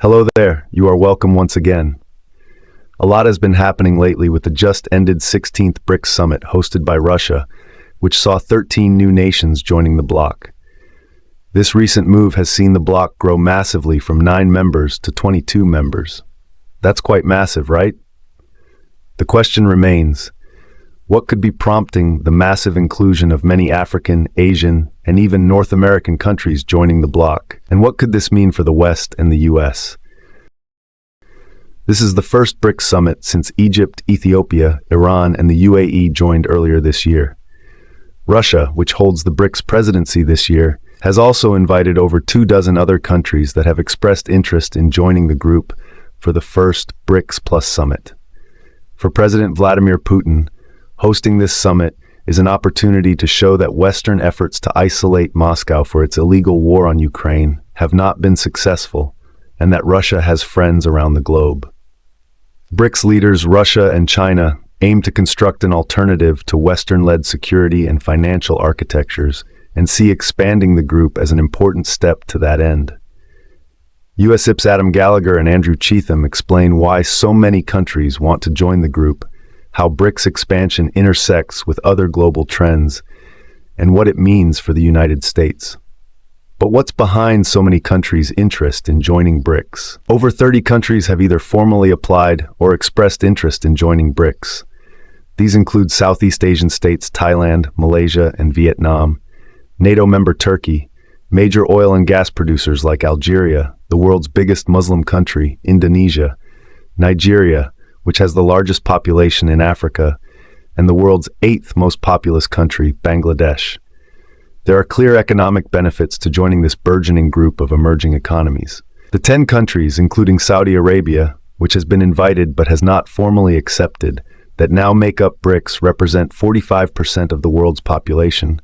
Hello there, you are welcome once again. A lot has been happening lately with the just-ended 16th BRICS summit hosted by Russia, which saw 13 new nations joining the bloc. This recent move has seen the bloc grow massively from 9 members to 22 members. That's quite massive, right? The question remains, what could be prompting the massive inclusion of many African, Asian, and even North American countries joining the bloc? And what could this mean for the West and the US? This is the first BRICS summit since Egypt, Ethiopia, Iran, and the UAE joined earlier this year. Russia, which holds the BRICS presidency this year, has also invited over 24 other countries that have expressed interest in joining the group for the first BRICS Plus summit. For President Vladimir Putin, hosting this summit is an opportunity to show that Western efforts to isolate Moscow for its illegal war on Ukraine have not been successful, and that Russia has friends around the globe. BRICS leaders Russia and China aim to construct an alternative to Western-led security and financial architectures and see expanding the group as an important step to that end. USIP's Adam Gallagher and Andrew Cheatham explain why so many countries want to join the group, how BRICS expansion intersects with other global trends, and what it means for the United States. But what's behind so many countries' interest in joining BRICS? Over 30 countries have either formally applied or expressed interest in joining BRICS. These include Southeast Asian states Thailand, Malaysia, and Vietnam, NATO member Turkey, major oil and gas producers like Algeria, the world's biggest Muslim country, Indonesia, Nigeria, which has the largest population in Africa, and the world's 8th most populous country, Bangladesh. There are clear economic benefits to joining this burgeoning group of emerging economies. The 10 countries, including Saudi Arabia, which has been invited but has not formally accepted, that now make up BRICS represent 45% of the world's population,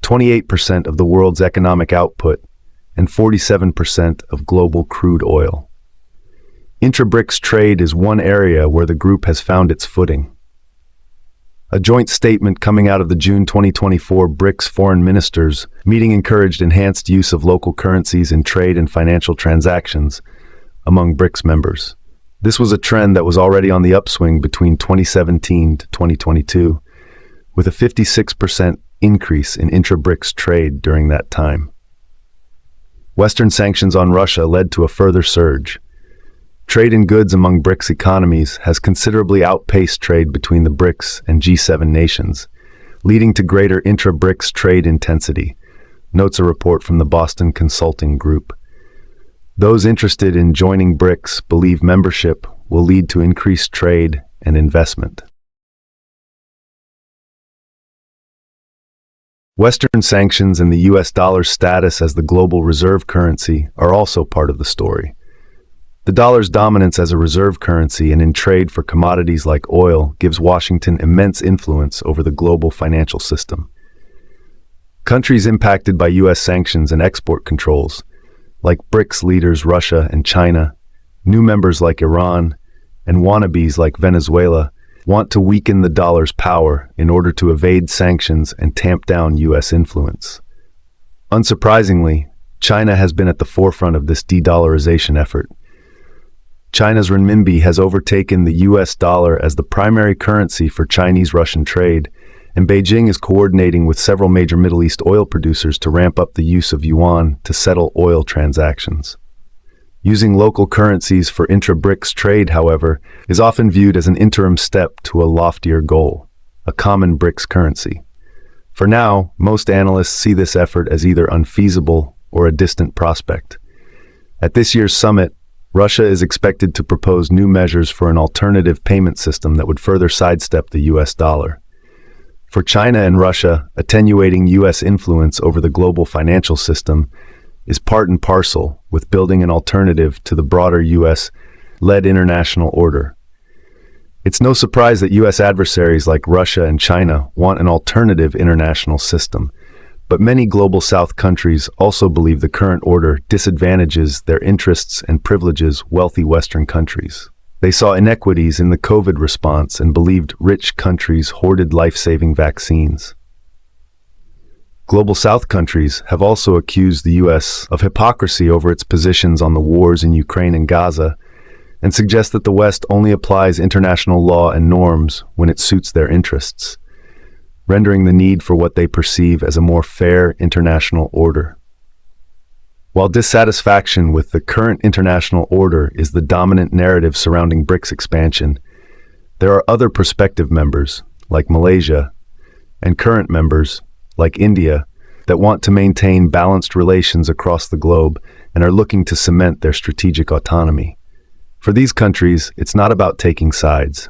28% of the world's economic output, and 47% of global crude oil. Intra-BRICS trade is one area where the group has found its footing. A joint statement coming out of the June 2024 BRICS foreign ministers meeting encouraged enhanced use of local currencies in trade and financial transactions among BRICS members. This was a trend that was already on the upswing between 2017 to 2022, with a 56% increase in intra-BRICS trade during that time. Western sanctions on Russia led to a further surge. Trade in goods among BRICS economies has considerably outpaced trade between the BRICS and G7 nations, leading to greater intra-BRICS trade intensity, notes a report from the Boston Consulting Group. Those interested in joining BRICS believe membership will lead to increased trade and investment. Western sanctions and the US dollar's status as the global reserve currency are also part of the story. The dollar's dominance as a reserve currency and in trade for commodities like oil gives Washington immense influence over the global financial system. Countries impacted by US sanctions and export controls, like BRICS leaders Russia and China, new members like Iran, and wannabes like Venezuela, want to weaken the dollar's power in order to evade sanctions and tamp down US influence. Unsurprisingly, China has been at the forefront of this de-dollarization effort. China's renminbi has overtaken the US dollar as the primary currency for Chinese-Russian trade, and Beijing is coordinating with several major Middle East oil producers to ramp up the use of yuan to settle oil transactions. Using local currencies for intra-BRICS trade, however, is often viewed as an interim step to a loftier goal, a common BRICS currency. For now, most analysts see this effort as either unfeasible or a distant prospect. At this year's summit, Russia is expected to propose new measures for an alternative payment system that would further sidestep the US dollar. For China and Russia, attenuating US influence over the global financial system is part and parcel with building an alternative to the broader US-led international order. It's no surprise that US adversaries like Russia and China want an alternative international system, but many Global South countries also believe the current order disadvantages their interests and privileges wealthy Western countries. They saw inequities in the COVID response and believed rich countries hoarded life-saving vaccines. Global South countries have also accused the U.S. of hypocrisy over its positions on the wars in Ukraine and Gaza, and suggest that the West only applies international law and norms when it suits their interests, rendering the need for what they perceive as a more fair international order. While dissatisfaction with the current international order is the dominant narrative surrounding BRICS expansion, there are other prospective members, like Malaysia, and current members, like India, that want to maintain balanced relations across the globe and are looking to cement their strategic autonomy. For these countries, it's not about taking sides.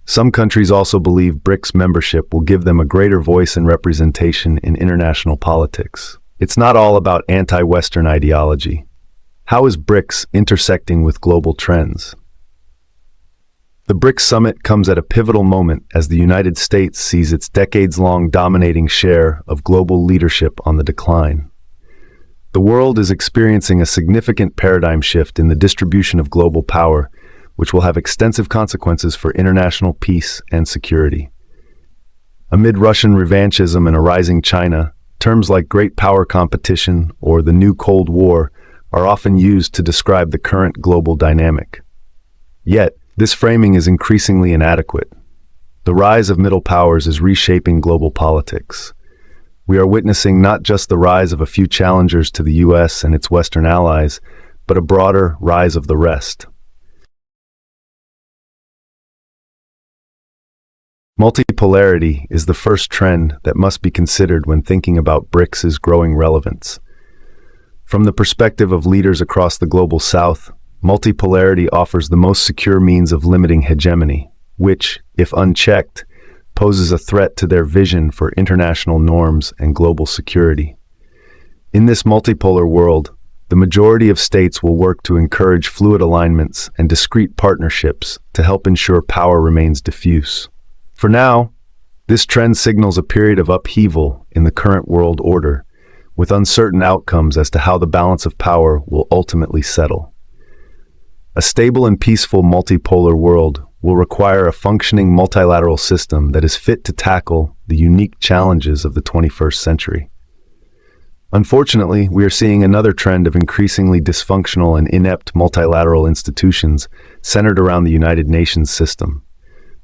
Some countries also believe BRICS membership will give them a greater voice and representation in international politics. It's not all about anti-Western ideology. How is BRICS intersecting with global trends? The BRICS summit comes at a pivotal moment as the United States sees its decades-long dominating share of global leadership on the decline. The world is experiencing a significant paradigm shift in the distribution of global power, which will have extensive consequences for international peace and security. Amid Russian revanchism and a rising China, terms like great power competition or the new Cold War are often used to describe the current global dynamic. Yet, this framing is increasingly inadequate. The rise of middle powers is reshaping global politics. We are witnessing not just the rise of a few challengers to the U.S. and its Western allies, but a broader rise of the rest. Multipolarity is the first trend that must be considered when thinking about BRICS's growing relevance. From the perspective of leaders across the global South, multipolarity offers the most secure means of limiting hegemony, which, if unchecked, poses a threat to their vision for international norms and global security. In this multipolar world, the majority of states will work to encourage fluid alignments and discrete partnerships to help ensure power remains diffuse. For now, this trend signals a period of upheaval in the current world order, with uncertain outcomes as to how the balance of power will ultimately settle. A stable and peaceful multipolar world will require a functioning multilateral system that is fit to tackle the unique challenges of the 21st century. Unfortunately, we are seeing another trend of increasingly dysfunctional and inept multilateral institutions centered around the United Nations system.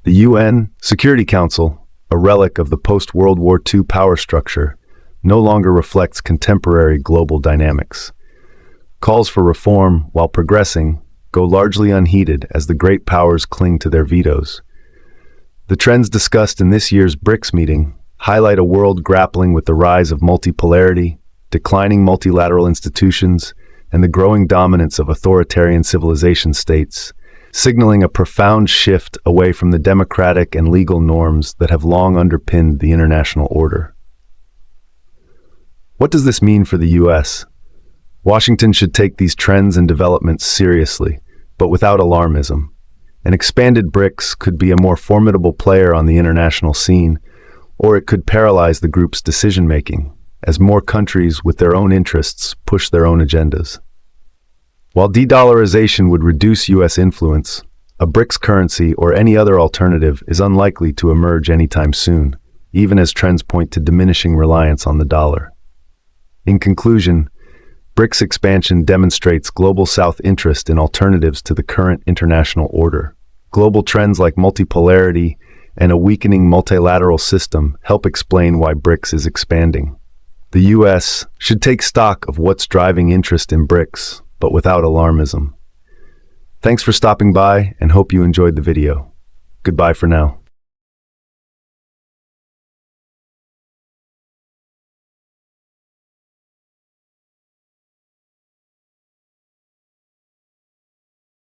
The UN Security Council, a relic of the post-World War II power structure, no longer reflects contemporary global dynamics. Calls for reform, while progressing, go largely unheeded as the great powers cling to their vetoes. The trends discussed in this year's BRICS meeting highlight a world grappling with the rise of multipolarity, declining multilateral institutions, and the growing dominance of authoritarian civilization states, signaling a profound shift away from the democratic and legal norms that have long underpinned the international order. What does this mean for the U.S.? Washington should take these trends and developments seriously, but without alarmism. An expanded BRICS could be a more formidable player on the international scene, or it could paralyze the group's decision-making, as more countries with their own interests push their own agendas. While de-dollarization would reduce U.S. influence, a BRICS currency or any other alternative is unlikely to emerge anytime soon, even as trends point to diminishing reliance on the dollar. In conclusion, BRICS expansion demonstrates Global South interest in alternatives to the current international order. Global trends like multipolarity and a weakening multilateral system help explain why BRICS is expanding. The U.S. should take stock of what's driving interest in BRICS, but without alarmism. Thanks for stopping by and hope you enjoyed the video. Goodbye for now.